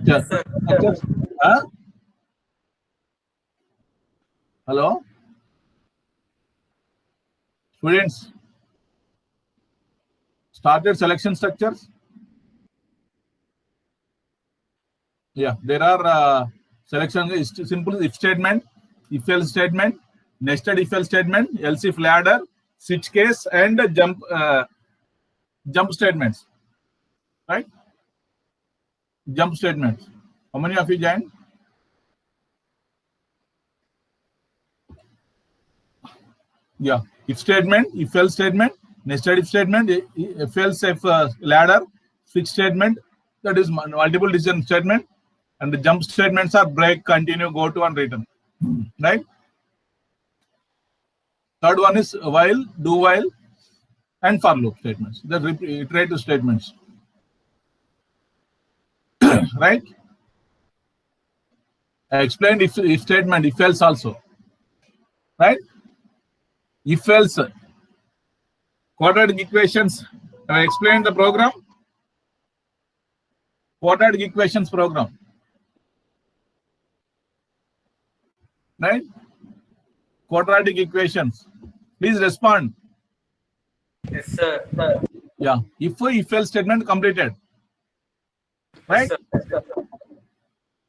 structure. Structures. Huh? Hello? Students, started selection structures? Yeah, there are selection, simple if statement, if else statement, nested if else statement, else if ladder, switch case, and jump statements. Right? Jump statements. How many of you joined? Yeah, if statement, if else statement, nested if statement, if else if ladder, switch statement, that is multiple decision statement, and the jump statements are break, continue, go to, and return. Right? Third one is while, do while, and for loop statements. The iterative statements. Right? I explained if statement, if else also. Right? If else. Quadratic equations. Have I explained the program? Quadratic equations program. Right? Quadratic equations. Please respond. Yes, sir. Yeah. If else statement completed. Right? Yes, sir.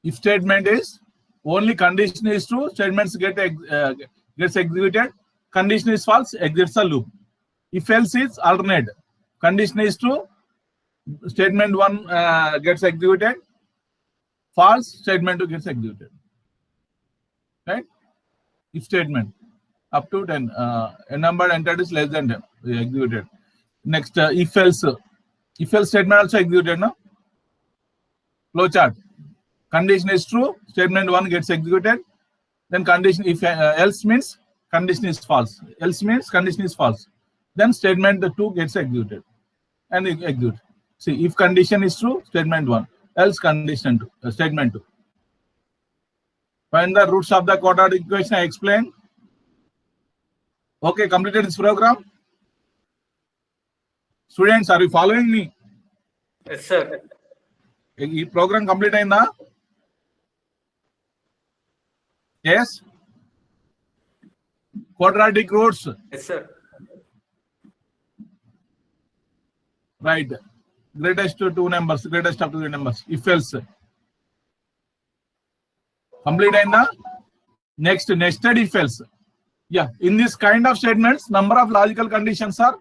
If statement is only condition is true, statements gets executed. Condition is false, exits a loop. If else is alternate. Condition is true, statement 1 gets executed. False, statement 2 gets executed. Right? If statement up to 10, a number entered is less than 10, executed. Next, if else. If else statement also executed, no? Flowchart. Condition is true, statement 1 gets executed. Then condition, if else means condition is false. Else means condition is false. Then statement 2 gets executed and execute. See, if condition is true, statement 1. Else condition 2, statement 2. Find the roots of the quadratic equation I explained. Okay, completed this program. Students, are you following me? Yes, sir. This program complete ayinda? Yes? Quadratic roots. Yes, sir. Right. Greatest to 2 numbers, greatest of 2 numbers. If else. Complete ayinda? Next, nested if else. Yeah, in this kind of statements, number of logical conditions are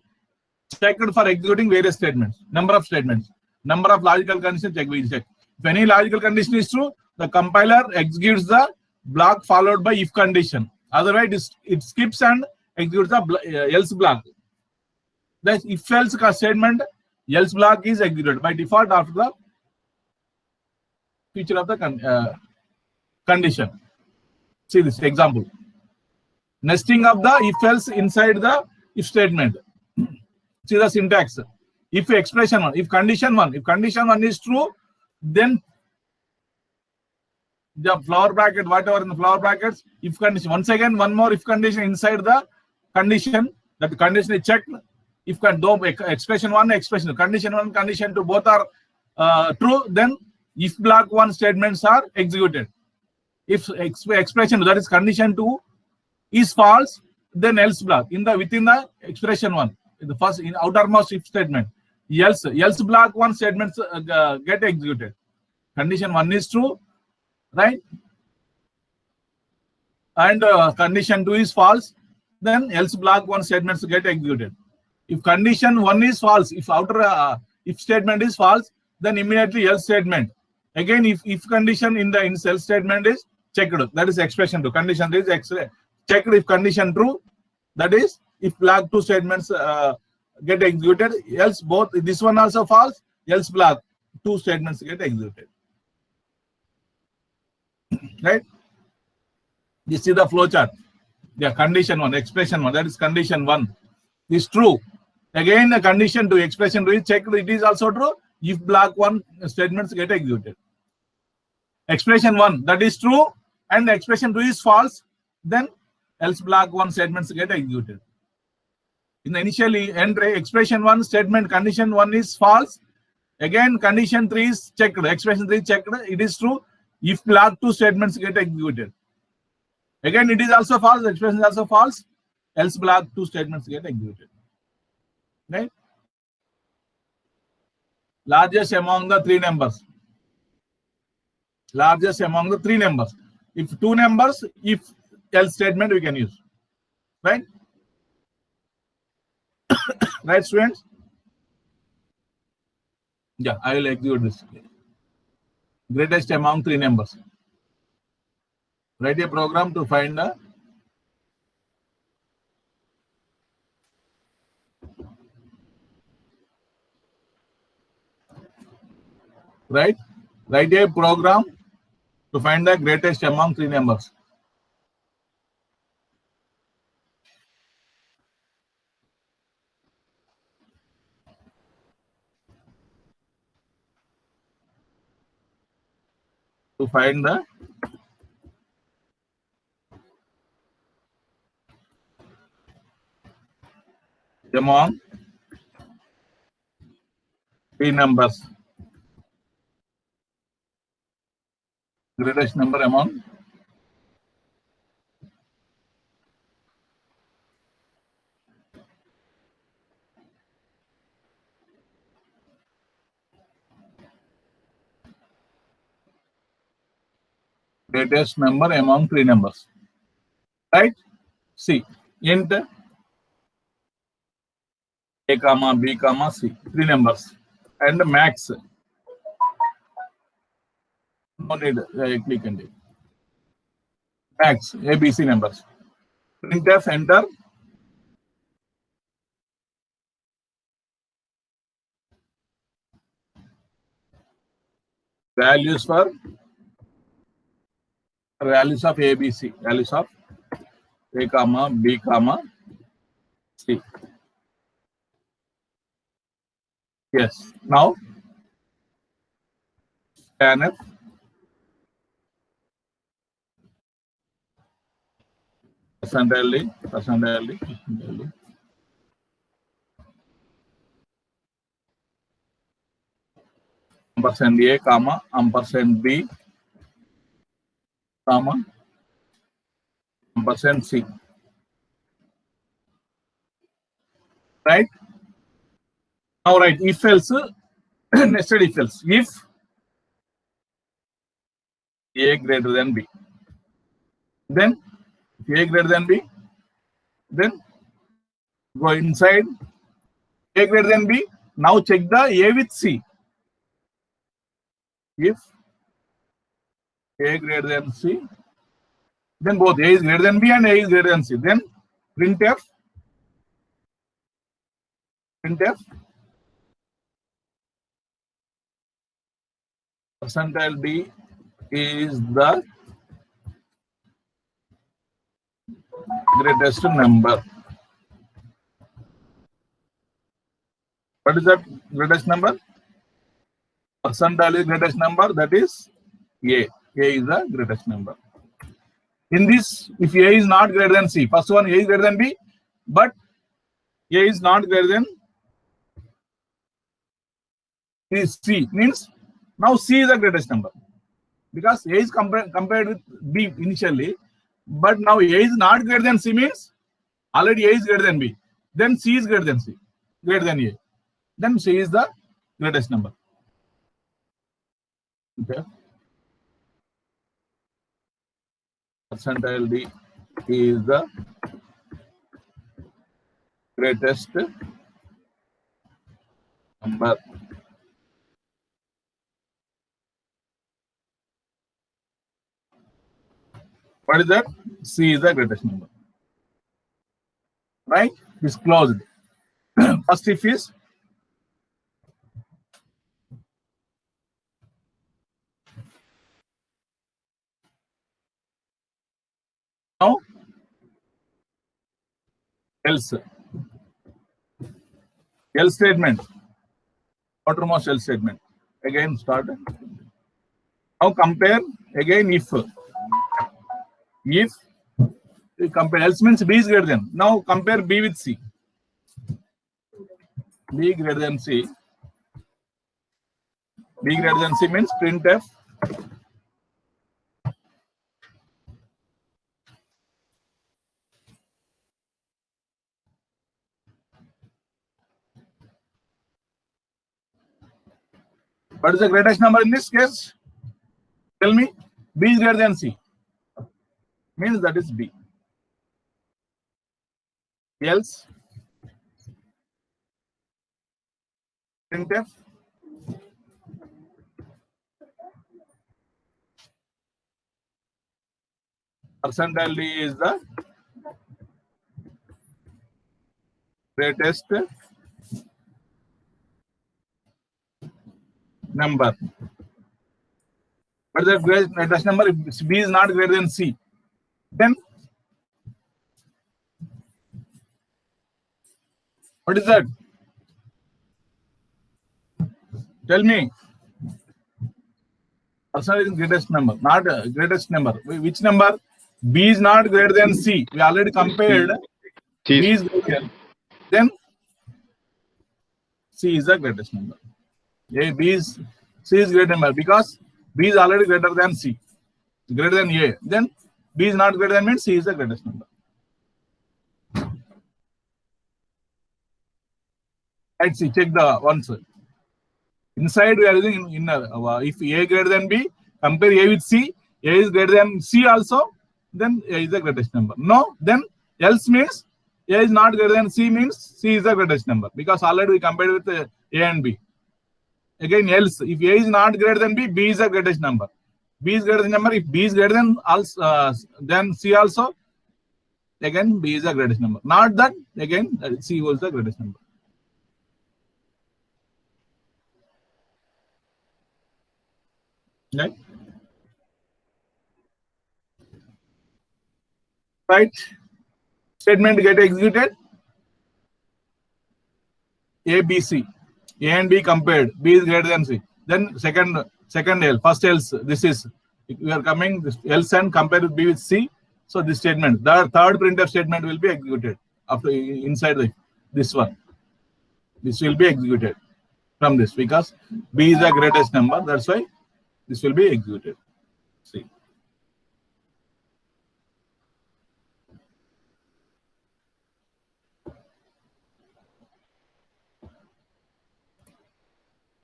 checked for executing various statements. Number of statements. Number of logical conditions check. We check. If any logical condition is true, the compiler executes the block followed by if condition. Otherwise, it skips and executes the else block. The if else statement, else block is executed by default after the feature of the condition. See this example. Nesting of the if else inside the if statement. See the syntax. If expression 1, if condition 1, if condition 1 is true, then the flower bracket, whatever in the flower brackets, if condition, once again, one more if condition inside the condition, that the condition is checked. If expression 1, expression, condition 1, condition 2, both are true, then if block 1 statements are executed. If expression, that is condition 2, is false, then else block within the expression 1, the first in outermost if statement, else block 1 statements get executed. Condition 1 is true, right? And condition 2 is false, then else block 1 statements get executed. If condition 1 is false, if if statement is false, then immediately else statement. Again, if condition in the else statement is checked, that is expression 2. Condition is checked if condition true, that is if block 2 statements get executed, else both this one also false, else block 2 statements get executed. Right? This is the flowchart. Yeah, condition 1, expression 1, that is condition 1 is true. Again, the condition 2, expression 2 is checked, it is also true. If block 1 statements get executed. Expression 1, that is true, and expression 2 is false, then else block 1 statements get executed. In the initially entry, expression 1 statement, condition 1 is false, Again, condition 3 is checked. Expression 3 checked. It is true if last two statements get executed. Again, it is also false. Expression is also false. Else last two statements get executed. Right? Largest among the three numbers. Largest among the three numbers. If two numbers, if else statement we can use. Right? Right, students? Yeah, I will execute this. Greatest among three numbers. Write a program to find the write a program to find the greatest among three numbers. To find the among three numbers. Greatest number among greatest number among three numbers. Right? See, int A comma B comma C, three numbers, and max. No need click and max ABC numbers. Printf enter values for values of ABC, values of A comma B comma C. Yes. Now scanf percentage ampersand A comma ampersand B comma ampersand C. Right? Now write if else nested if else. If A greater than B, then if A greater than B, then go inside A greater than B. Now check the A with C. If A greater than C, then both A is greater than B and A is greater than C. Then printf percentile D is the greatest number. What is that greatest number? Percentile is greatest number, that is A. A is the greatest number. In this, if A is not greater than C, first one A is greater than B, but A is not greater than C, means now C is the greatest number. Because A is compared with B initially, but now A is not greater than C means already A is greater than B. Then C is greater than C, greater than A. Then C is the greatest number. Okay. Percentile D is the greatest number. What is that? C is the greatest number. Right? It's closed. First if is now else. Else statement. Outermost else statement. Again start. Now compare again if. If you compare else means B is greater than. Now compare B with C. B greater than C. B greater than C means printf what is the greatest number in this case? Tell me. B is greater than C. Means that is B. Else printf percentile D is the greatest number. But the greatest number, if B is not greater than C, then what is that? Tell me. Percentage is greatest number, not greatest number. Which number? B is not greater than C. We already compared. B is greater. Then C is the greatest number. C is greater number because B is already greater than C, greater than A. Then B is not greater than means C is the greatest number. Let's see, check the ones. Inside we are using inner. If A greater than B, compare A with C. A is greater than C also. Then A is the greatest number. No, then else means A is not greater than C means C is the greatest number because already we compared with A and B. Again, else if A is not greater than B, B is the greatest number. B is greater than number. If B is greater than also then C also. Again, B is the greatest number. Not that again C was the greatest number. Right? Right? Statement get executed. A, B, C. A and B compared. B is greater than C. Then second L. First else. This is we are coming this else and compare with B with C. So this statement, the third printf statement will be executed after inside this one. This will be executed from this because B is the greatest number. That's why this will be executed. See.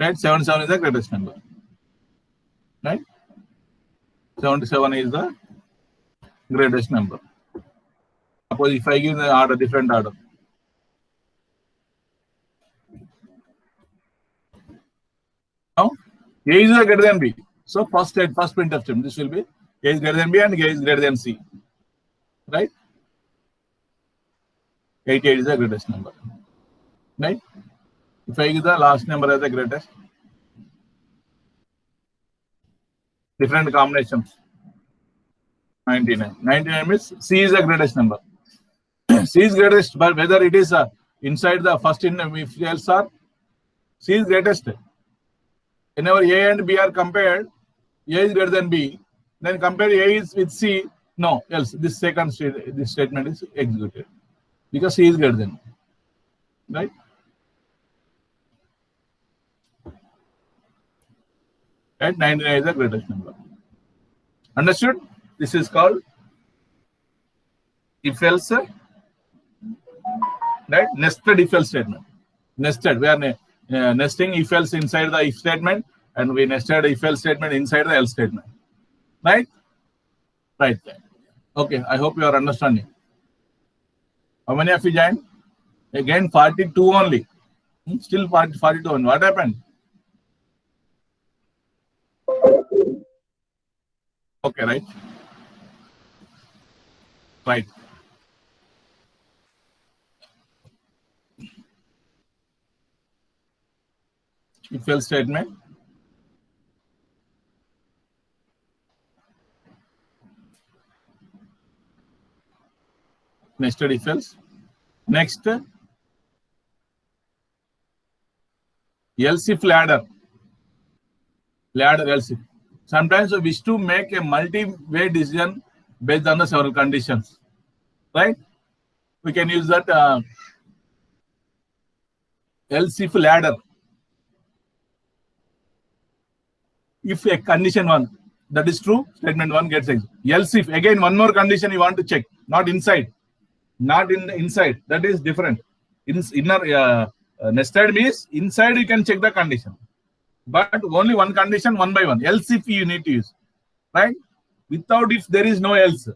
Right? 77 is the greatest number. Right? 77 is the greatest number. Suppose if I give the order, different order. Now, A is greater than B. So first printf statement, this will be A is greater than B and A is greater than C. Right? 88 is the greatest number. Right? If I give the last number as the greatest, different combinations. 99. 99 means C is the greatest number. C is greatest, but whether it is inside the first if else are C is greatest. Whenever A and B are compared, A is greater than B, then compare A is with C, no, else this second this statement is executed because C is greater than. Right? Right? 99 is the greatest number. Understood? This is called if else, right? Nested if else statement. Nested. We are nesting if else inside the if statement, and we nested if else statement inside the else statement. Right? Right. Okay. I hope you are understanding. How many of you joined? Again, 42 only. Still 42 only. What happened? Okay, right? Right. If else statement. Nested if else. Next, else if ladder. Ladder else if. Sometimes we wish to make a multi-way decision based on the several conditions. Right? We can use that else if ladder. if a condition 1 that is true, statement 1 gets executed. Else if, again one more condition you want to check, not inside, not in the inside, that is different. In inner nested means inside you can check the condition, but only one condition one by one. Else if you need to use, right? Without if there is no else,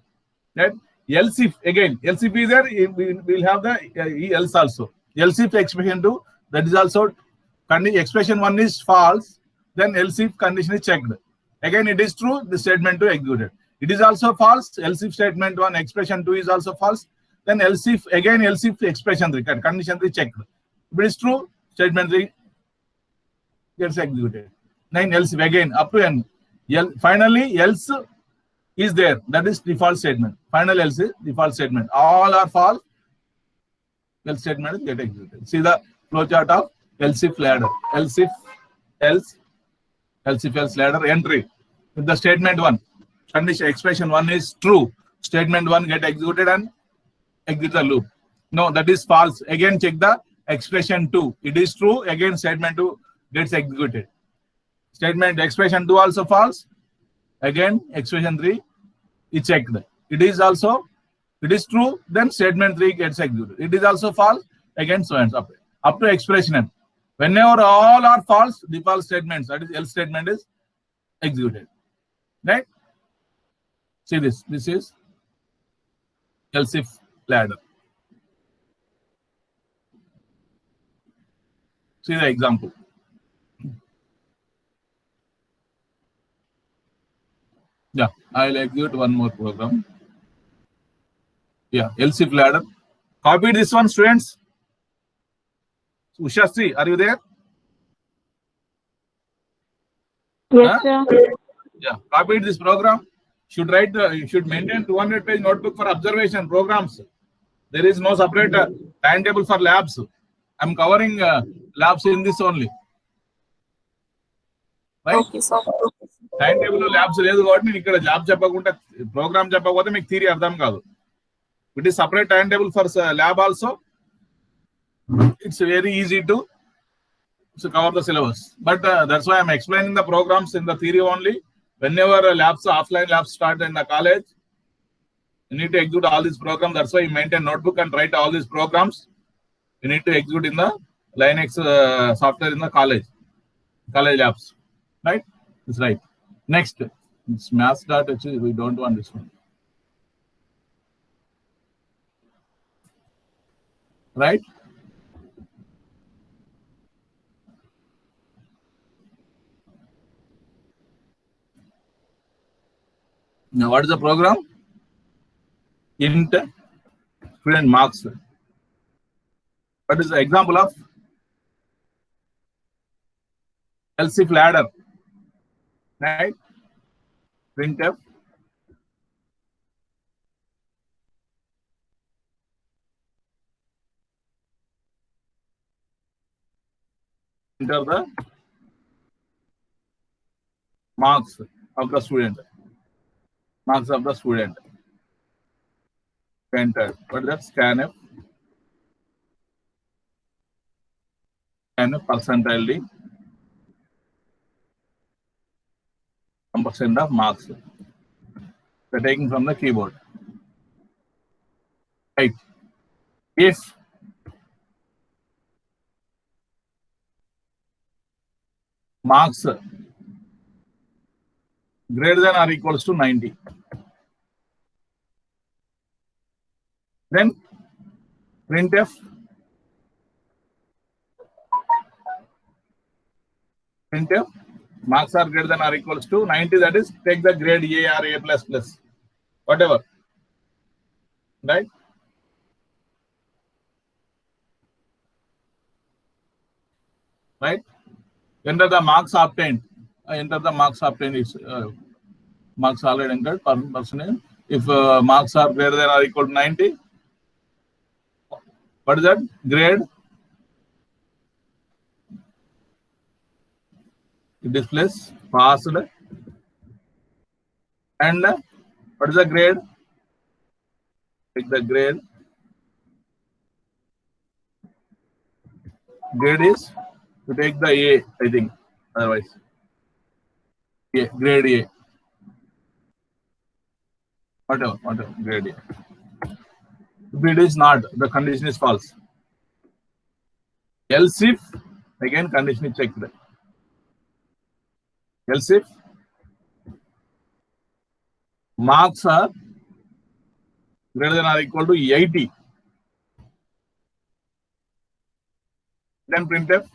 right? Else if, again else if is there, we will have the else also. Else if expression 2, that is also expression 1 is false, then else if condition is checked. Again it is true, the statement 2 executed. It is also false, else if statement 1 expression 2 is also false, then else if, again else if expression 3 condition 3 checked. If it is true, statement 3 gets executed. Then else if, again up to n. Finally else is there, that is default statement. Final else is default statement. All are false, else statement is get executed. See the flowchart of else if ladder. Else if else ladder entry. If the statement 1 condition expression 1 is true, statement 1 get executed and exit the loop. No, that is false. Again check the expression 2. It is true, again statement 2 gets executed. Statement expression 2 also false, again expression 3 is checked. It is true, then statement 3 gets executed. It is also false, again so and so up to expression n. Whenever all are false, default statements, that is else statement is executed. Right? See this is else if ladder. See the example. Yeah, I'll execute one more program. Yeah, else if ladder. Copy this one, students. Ushasri, are you there? Yes, sir. Yeah, copied this program. Should write. You should maintain 200-page notebook for observation programs. There is no separate timetable for labs. I'm covering labs in this only. Right? Okay, sir. Timetable labs లేదు కాబట్టి నేను ఇక్కడ job చెప్పకుండా programme చెప్పకపోతే మీకు theory అర్థం కాదు. It is separate timetable for lab also. It's very easy to cover the syllabus. But that's why I'm explaining the programs in the theory only. Whenever labs, offline labs start in the college, you need to execute all these programs. That's why you maintain notebook and write all these programs. You need to execute in the Linux software in the college labs. Right? That's right. Next, it's maths.html. We don't want this one. Right? Now, what is the program? Int student marks. What is the example of else if ladder? Right? Printf. Enter the marks of the student. Marks of the student. Enter. What is that? Scanf. Scanf percentile D. Some percent of marks. They're taken from the keyboard. Right. If marks greater than or equals to 90, then printf marks are greater than or equals to 90, that is take the grade A or A++, whatever. Right? Right? Enter the marks obtained. Enter the marks obtained is marks already entered per percentage. If marks are greater than or equal to 90, what is that? Grade. It displays passed. And what is the grade? Take the grade. Grade is to take the A, I think. Otherwise, A, grade A. Whatever, grade A. If it is not, the condition is false. Else if, again condition is checked. Else if marks are greater than or equal to 80, then printf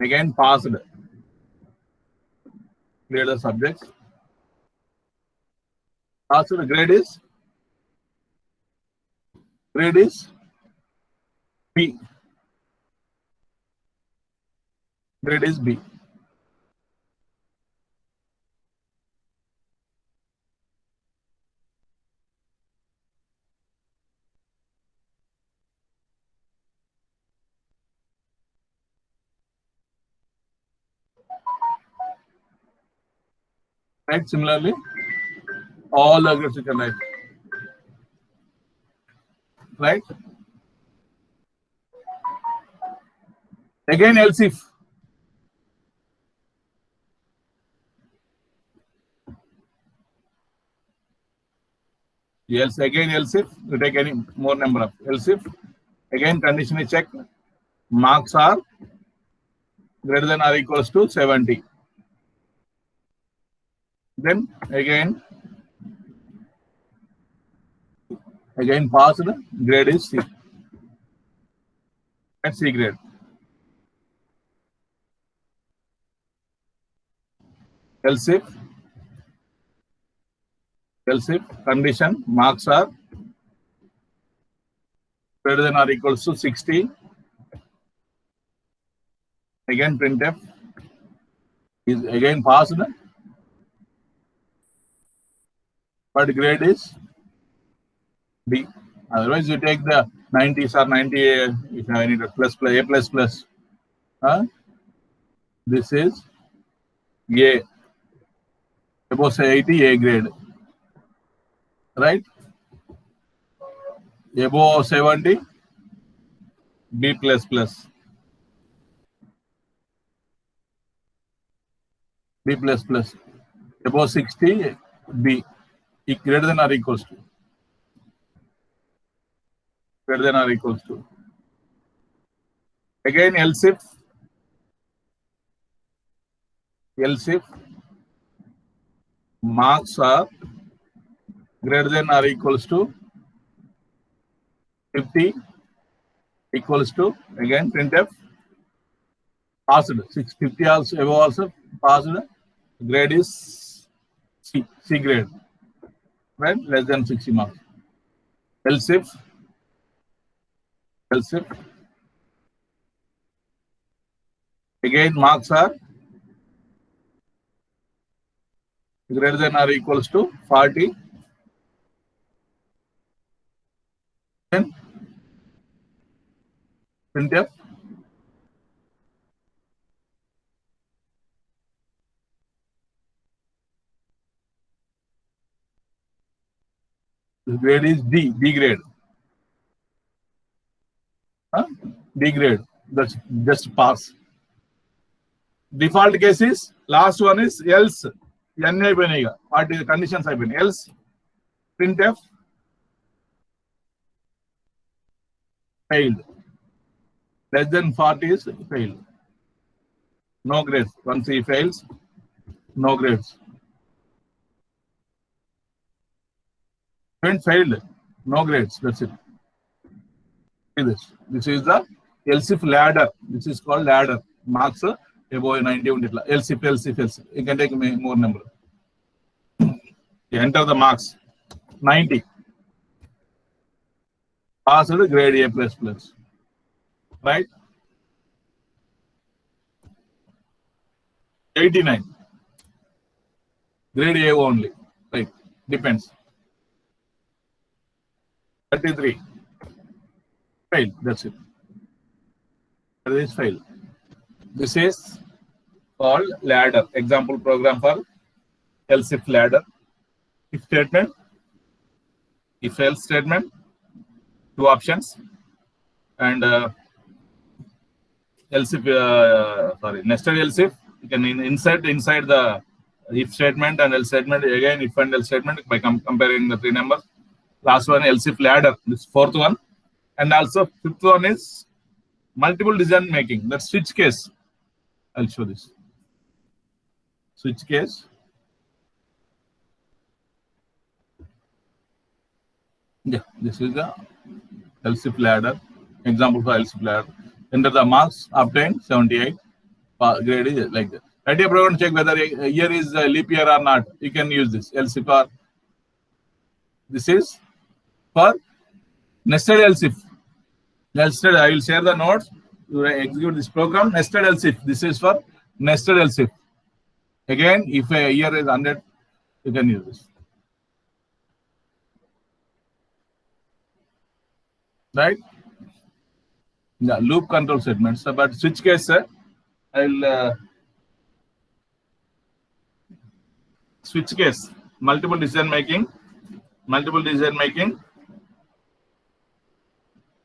again passed. Clear the subjects. Passed grade is B. Grade is B. Right. Similarly, all the grades you can write. Right. Again, else if. Else if you take any more number of else if again condition is checked. Marks are greater than or equals to 70. Then again passed. Grade is C. And C grade. Else if condition marks are greater than or equals to 60. Again printf is again passed, but grade is B. Otherwise, you take the 90s or 90 if you have any A plus. This is A. Above say 80, A grade. Right? Above 70, B plus. B plus. Above 60, B. Greater than or equals to. Greater than or equals to. Again, else if marks are greater than or equals to 50 equals to, again printf passed. 650 also above also passed. Grade is C grade. Right? Less than 60 marks. Else if again marks are greater than or equals to 40. Then printf grade is D grade. D grade. That's just pass. Default case is last one is else. What is the conditions have been else printf failed. Less than 40 is failed. No grades. Once he fails, no grades. When failed, no grades. That's it. This is the else if ladder. This is called ladder. Marks above 90. Else if. You can take more number. You enter the marks. 90. Passed grade A plus. Right? 89. Grade A only. Right? Depends. 33. Fail. That's it. That is fail. This is called ladder. Example program for else if ladder. If statement. If else statement. Two options. And else if nested else if. You can insert inside the if statement and else statement, again if and else statement by comparing the three numbers. Last one else if ladder, this fourth one, and also fifth one is multiple decision making. That's switch case. I'll show this switch case. Yeah, this is the else if ladder. Example for else if ladder. Enter the marks obtained 78. Grade is like that. Write a program to check whether a year is a leap year or not. You can use this else if or. This is for nested else if. Nested, I will share the notes to execute this program. Nested else if. This is for nested else if. Again, if a year is 100, you can use this. Right? Yeah, loop control statements. But switch case, I'll switch case, multiple decision making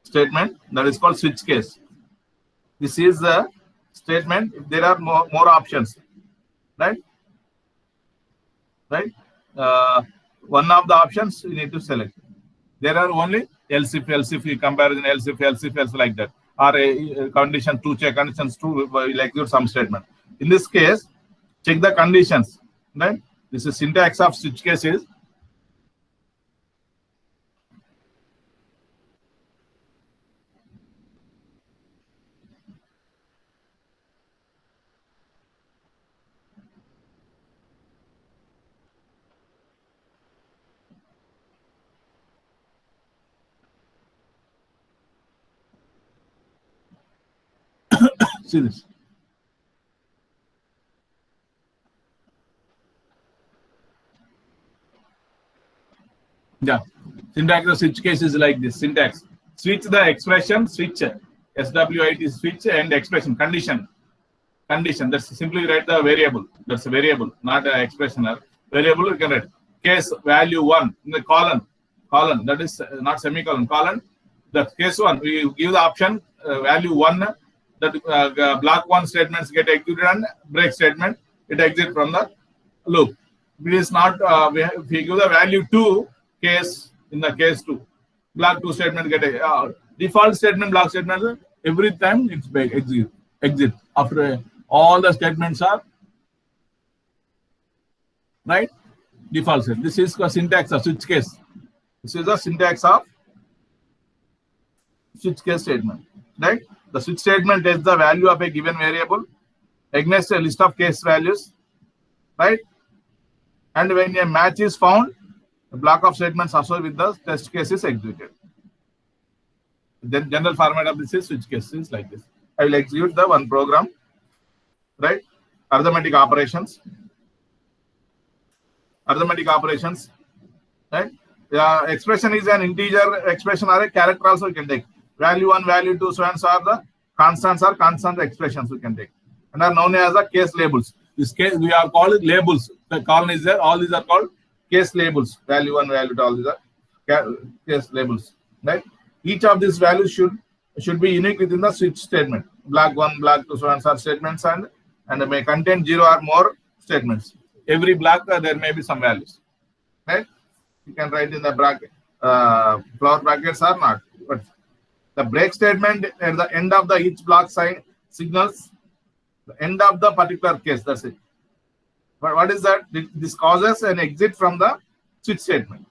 statement, that is called switch case. This is the statement if there are more options, right? One of the options you need to select. There are only else if comparison, else if like that, or a condition 2 check, conditions 2 will execute some statement. In this case, check the conditions, right? This is syntax of switch case is see this. Yeah, syntax of switch case is like this. Syntax: switch the expression, switch SWIT switch and expression condition. That's simply write the variable. That's a variable, not an expression. Variable you can write case value 1 in the colon. That is not semicolon. Colon. That case 1. We give the option value 1. That block 1 statements get executed and break statement it exit from the loop. It is not. If we give the value 2 case in the case 2, block 2 statement get default statement block statement every time it's exit after all the statements are right default set. This is the syntax of switch case. This is the syntax of switch case statement, right? The switch statement is the value of a given variable against a list of case values, right? And when a match is found, the block of statements associated with the test case is executed. The general format of this is switch case is like this. I will execute the one program, right? Arithmetic operations, right? The expression is an integer expression or a character also you can take. Value 1, value 2, so and so are the constants or constant expressions we can take, and are known as the case labels. This case we are called labels. The column is there. All these are called case labels. Value 1, value 2, all these are case labels, right? Each of these values should be unique within the switch statement. Block 1, block 2, so and so are statements and may contain 0 or more statements. Every block there may be some values, right? You can write in the bracket, flower brackets or not. But the break statement at the end of the each block signals the end of the particular case. That's it. But what is that? This causes an exit from the switch statement,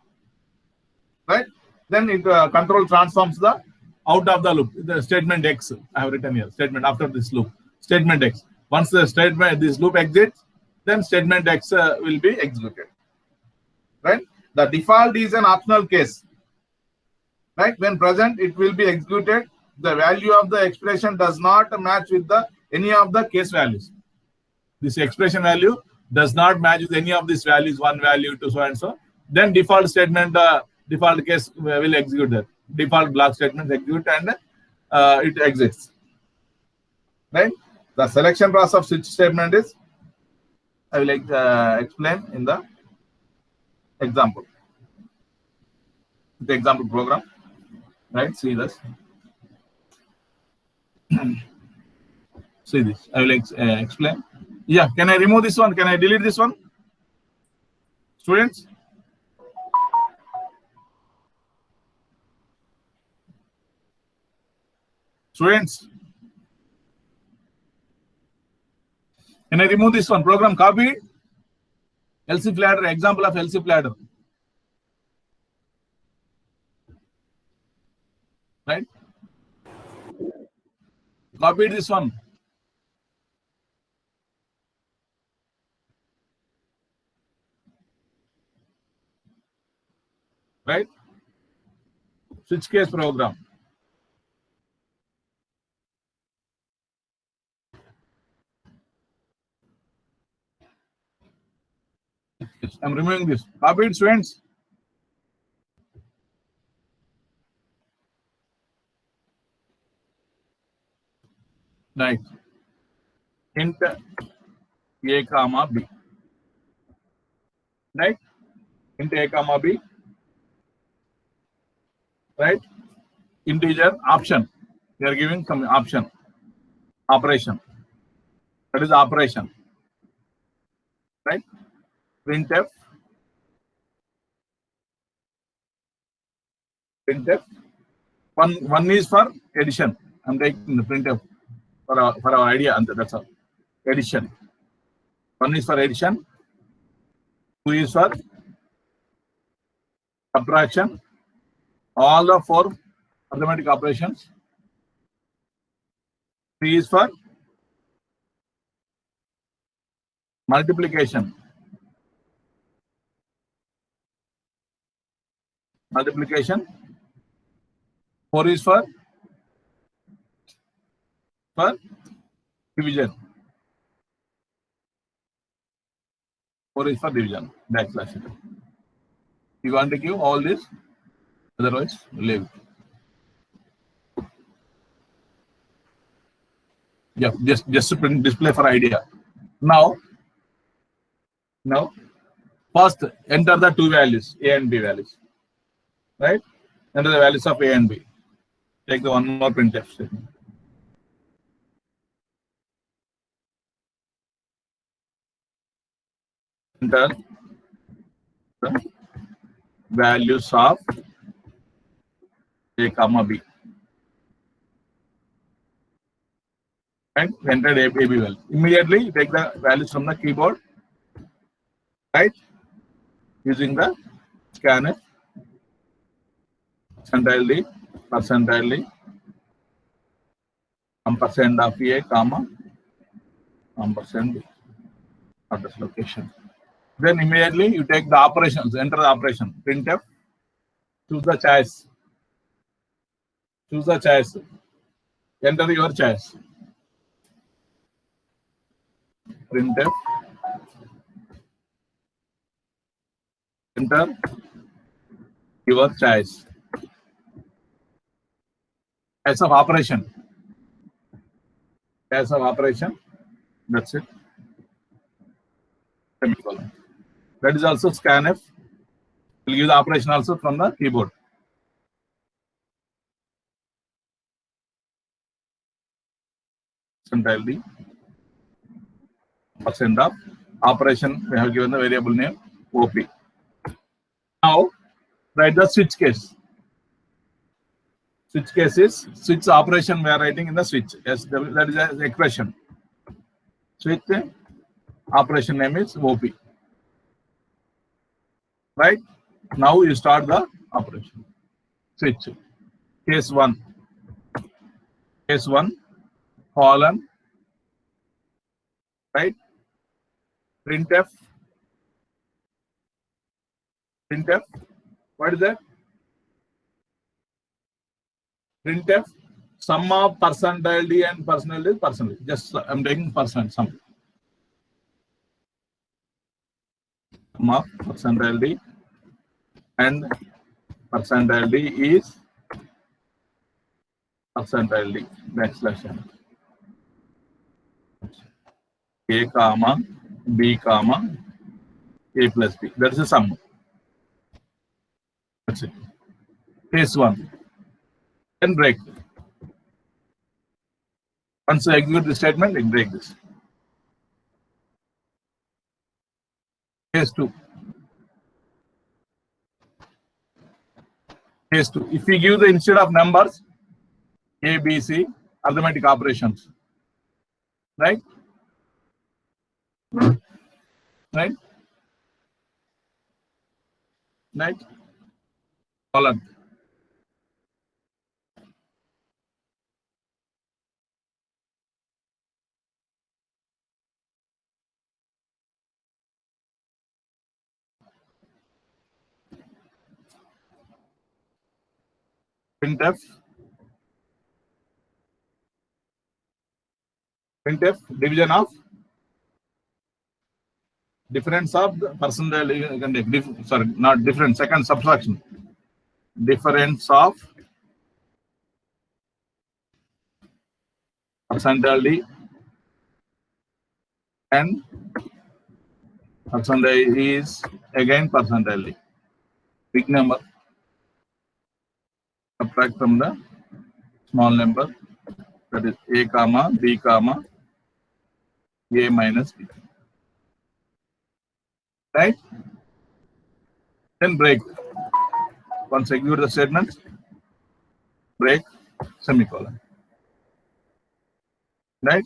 right? Then it control transforms the out of the loop. The statement X I have written here. Statement after this loop. Statement X. Once the statement this loop exits, then statement X will be executed, right? The default is an optional case, right? When present, it will be executed. The value of the expression does not match with any of the case values. This expression value does not match with any of these values, 1 value, 2, so and so. Then default statement, default case will execute that. Default block statement execute and it exits, right? The selection process of switch statement is, I will explain in the example. The example program, right? See this. See this. I will explain. Yeah, can I remove this one? Can I delete this one? Students? Students? Can I remove this one? Program copied. LC ladder, example of LC ladder. Right? Copied this one. Right? Switch case program. Yes, I'm removing this. Copied, students. Right. Int A comma B. Right? Int A comma B. Right? Integer option. We are giving some option. Operation. That is operation. Right? Printf. Printf. One is for addition. I'm taking the printf for our idea, and that's all. Addition. One is for addition. Two is for subtraction. All the four arithmetic operations. Three is for multiplication. Multiplication. Four is for division. Four is for division. Backslash. You want to give all this, otherwise leave. Yeah, just to print display for idea. Now, first enter the two values, A and B values. Right? Enter the values of A and B. Take the one more printf statement. Enter the values of A comma B. And enter A, B value. Immediately take the values from the keyboard. Right? Using the scanner. Percentile D, percentile D, ampersand of A, comma, ampersand B, address location. Then immediately you take the operations, enter the operation, printf, choose the choice. Choose the choice. Enter your choice. Printf, enter your choice. Choice of operation. Choice of operation. That's it. Semicolon. That is also scanf. We'll give the operation also from the keyboard. Percentile D. Percent of operation. We have given the variable name OP. Now write the switch case. Switch case is switch operation we are writing in the switch. Yes, that is the expression. Switch operation name is OP. Right? Now you start the operation. Switch. Case 1. Case 1, colon. Right? Printf. Printf. What is that? Printf. Sum of percentile D and percentile D is percentile. Just I'm taking percent sum. Sum of percentile D and percentile D is percentile D backslash n. A comma B comma A plus B. That is the sum. That's it. Case 1. Then break. Once you execute the statement, it break this. Case 2. Case 2. If we give the instead of numbers A, B, C, arithmetic operations, right? Right? Right? Column. Printf. Printf division of difference of the percentile. Sorry, not difference. Second subtraction. Difference of percentile and percentile is again percentile. Big number. Subtract from the small number. That is A comma B comma A minus B. Right? Then break. Once execute the statement, break, semicolon. Right?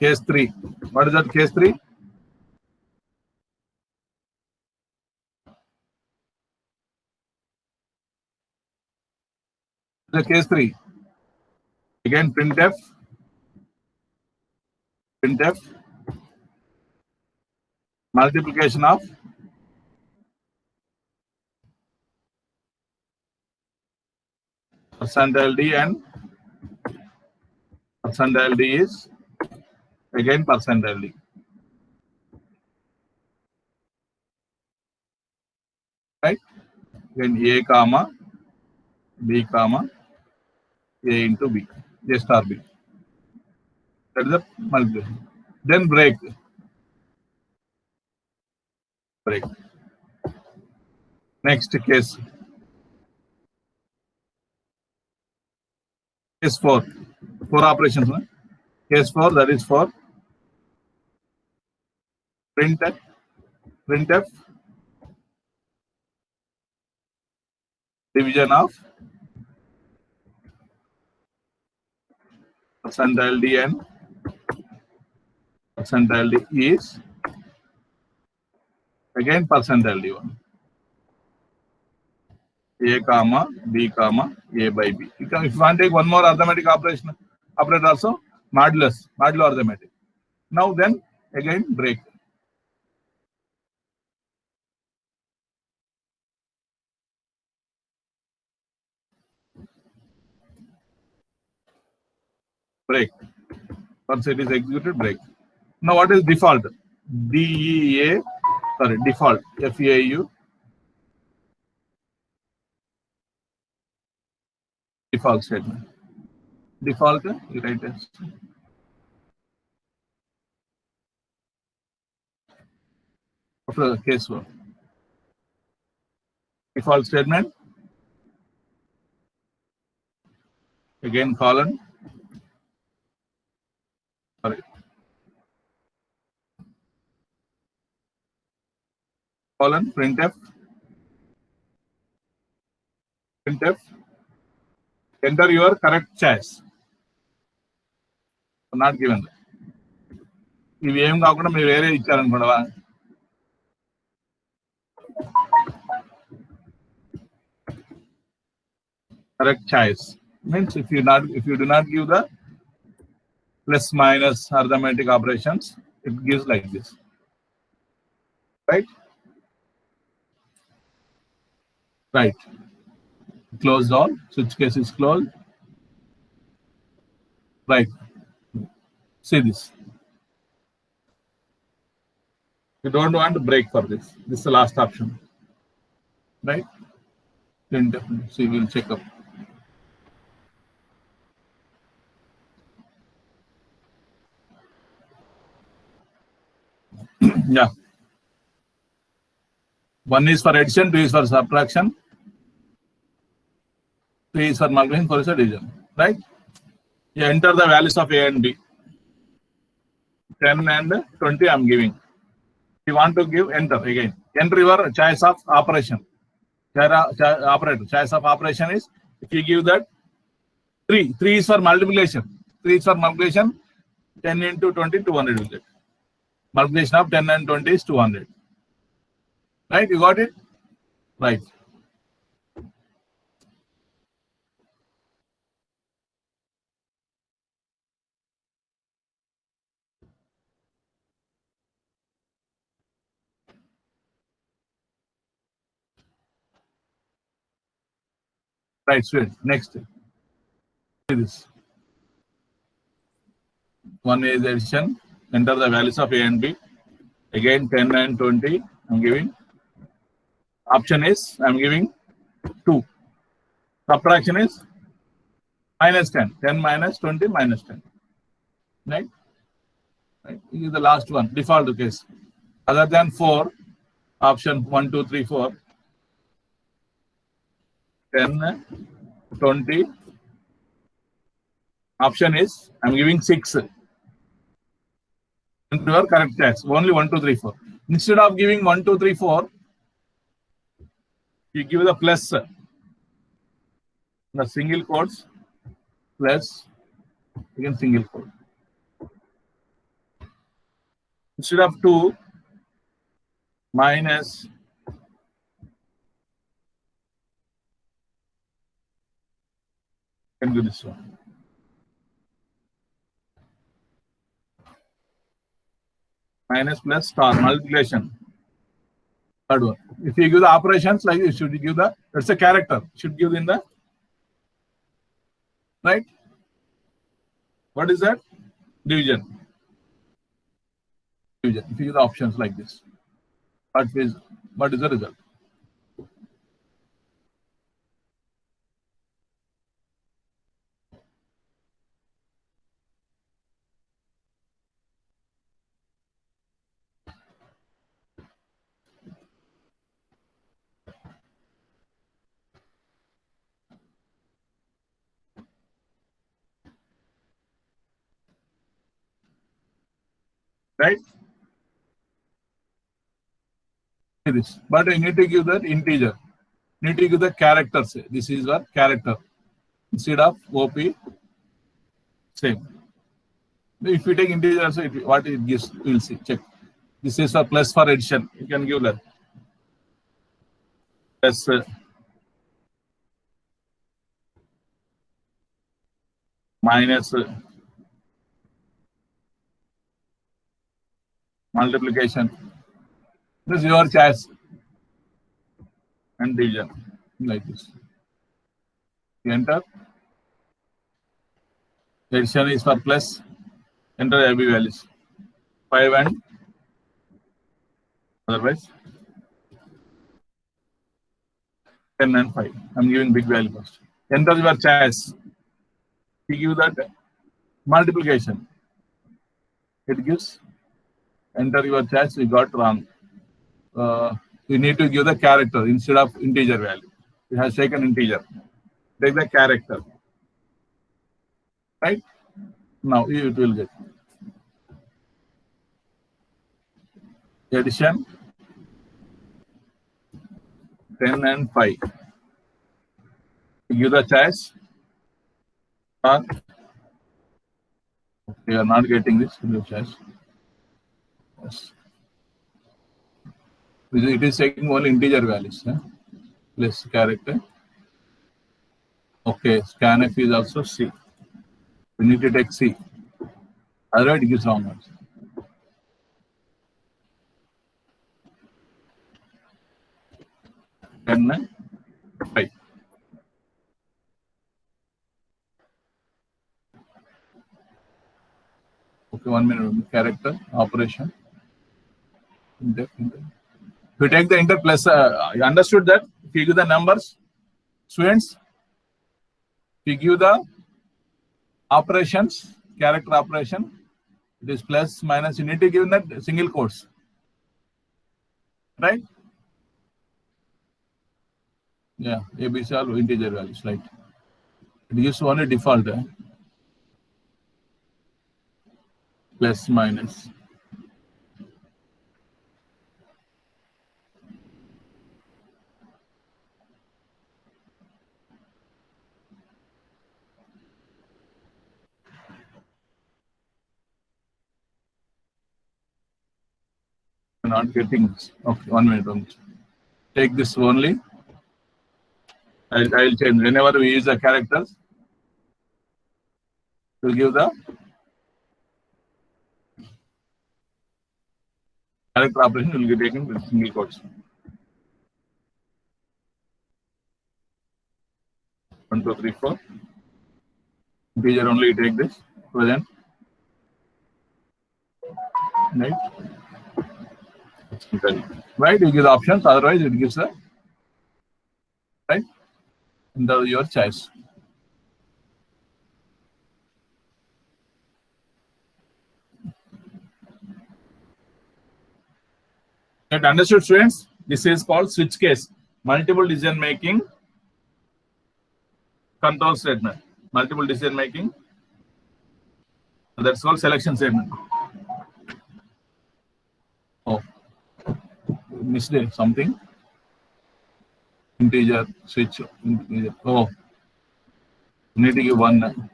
Case 3. What is that case 3? The case 3. Again printf. Multiplication of percentile D and percentile D is again percentile D. Right? Then A comma B comma A into B. A star B. That is the multiplication. Then break. Break. Next case. Case 4. 4 operations. No? Case 4, that is for printf division of percentile D and percentile D is again percentile D1. A comma B comma A by B. If you want to take one more arithmetic operator also, modulo arithmetic. Now then again break. Break. Once it is executed, break. Now what is default? Default. FEAU. Default statement. Default, you write it. After the case 1. Default statement. Again colon. Sorry. Colon printf. Enter your correct choice. Not given. ఇవి ఏం కాకుండా మీరు వేరే ఇచ్చారనుకోండి. Correct choice means if you do not give the plus minus arithmetic operations, it gives like this. Right? Right. Closed all. Switch case is closed. Right. See this. You don't want to break for this. This is the last option. Right? Then see, we'll check up. Yeah. 1 is for addition, 2 is for subtraction, 3 is for multiplication, 4 is for division. Right? You enter the values of A and B. 10 and 20 I am giving. You want to give, enter again. Enter your choice of operation. Operator. Choice of operation is, if you give that 3 is for multiplication. 3 is for multiplication. 10 into 20, 200 will get. Multiplication of 10 and 20 is 200. Right? You got it? Right. Right, sweet. Next. See this. 1 is addition. Enter the values of A and B. Again, 10 and 20. I'm giving. Option is, I'm giving 2. Subtraction is minus 10. 10 minus 20 minus 10. Right? Right? This is the last one. Default case. Other than 4, option 1, 2, 3, 4. 10, 20. Option is, I'm giving 6. Into your correct choice. Only 1, 2, 3, 4. Instead of giving 1, 2, 3, 4, you give the plus. The single quotes, plus, again single quote. Instead of 2, minus, can do this one. Minus plus star, multiplication. Third one. If you give the operations like this, should you give the, that's a character. Should give in the, right? What is that? Division. Division. If you give the options like this, what is the result? Right? This. But I need to give that integer. Need to give the characters. This is our character. Instead of OP, same. If you take integer also, what it gives, we will see. Check. This is for plus for addition. You can give that. Plus minus multiplication. This is your choice. And division. Like this. You enter. Addition is for plus. Enter AB values. 5 and otherwise 10 and 5. I'm giving big value first. Enter your choice. We give that multiplication. It gives. Enter your choice. We got wrong. You need to give the character instead of integer value. It has taken integer. Take the character. Right? Now it will get. Addition 10 and 5. Give the choice. Or you are not getting this. Give the choice. Yes. It is taking only integer values. Less character. Okay. Scanf is also C. We need to take C. Otherwise, it gives wrong ones. And 5. Okay, 1 minute. Character, operation. If you take the inter plus, you understood that? If you give the numbers, students, if you give the operations, character operation, it is plus, minus. You need to give that single quotes. Right? Yeah, ABC are integer values, right? It gives only default plus minus. Not getting this. Okay, 1 minute. 1 minute. Take this only. I'll change whenever we use the characters. We'll give the character operation will be taken with single quotes. 1, 2, 3, 4. Integer only take this present. Right? Right? You give the options, otherwise it gives the right. Enter your choice. Get understood, students? This is called switch case. Multiple decision making control statement. Multiple decision making. That's called selection statement. Oh, missed something. Integer switch. Integer. Oh, need to give 1,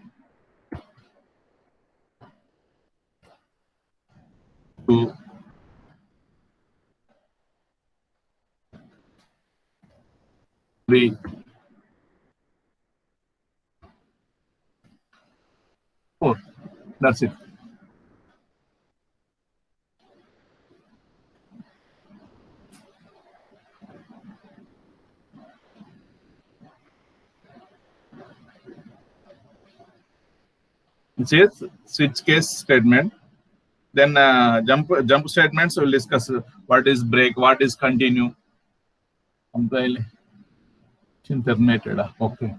2, 3, 4. That's it. It says switch case statement. Then jump statements will discuss what is break, what is continue. Terminated. Okay.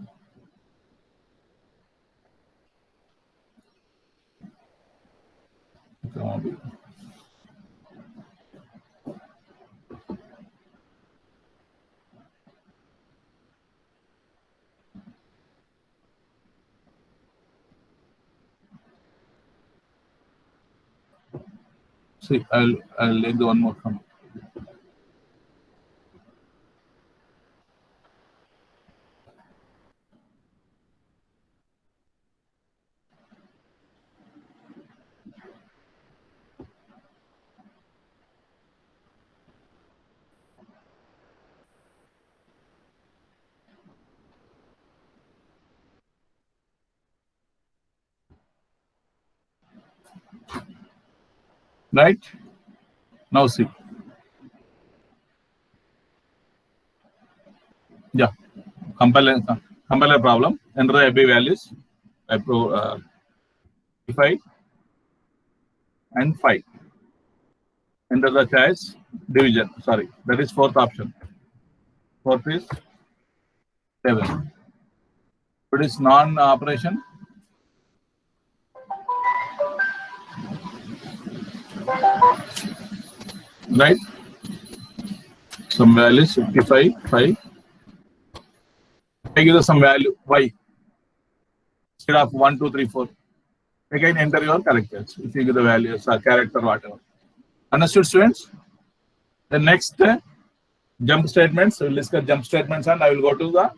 See, I'll take the one more from. Right? Now see. Yeah. Compiler problem. Enter the AB values. I 5 and 5. Enter the choice division. Sorry, that is fourth option. Fourth is 7. It is non-operation. Right? Some value 55, 5. I give some value y instead of 1, 2, 3, 4. Again, enter your characters. If you give the values or character, whatever. Understood, students? The next jump statements. We'll discuss jump statements, and I will go to the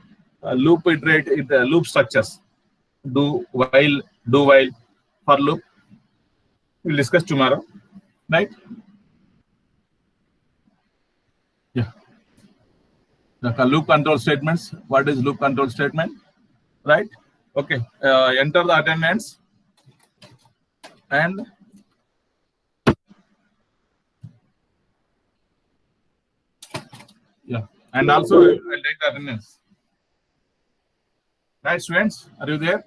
loop iterate loop structures. Do while, for loop. We'll discuss tomorrow. Right? Yeah. The loop control statements. What is loop control statement? Right? Okay. Enter the attendance and yeah, and also I'll take the attendance. Right, students? Are you there?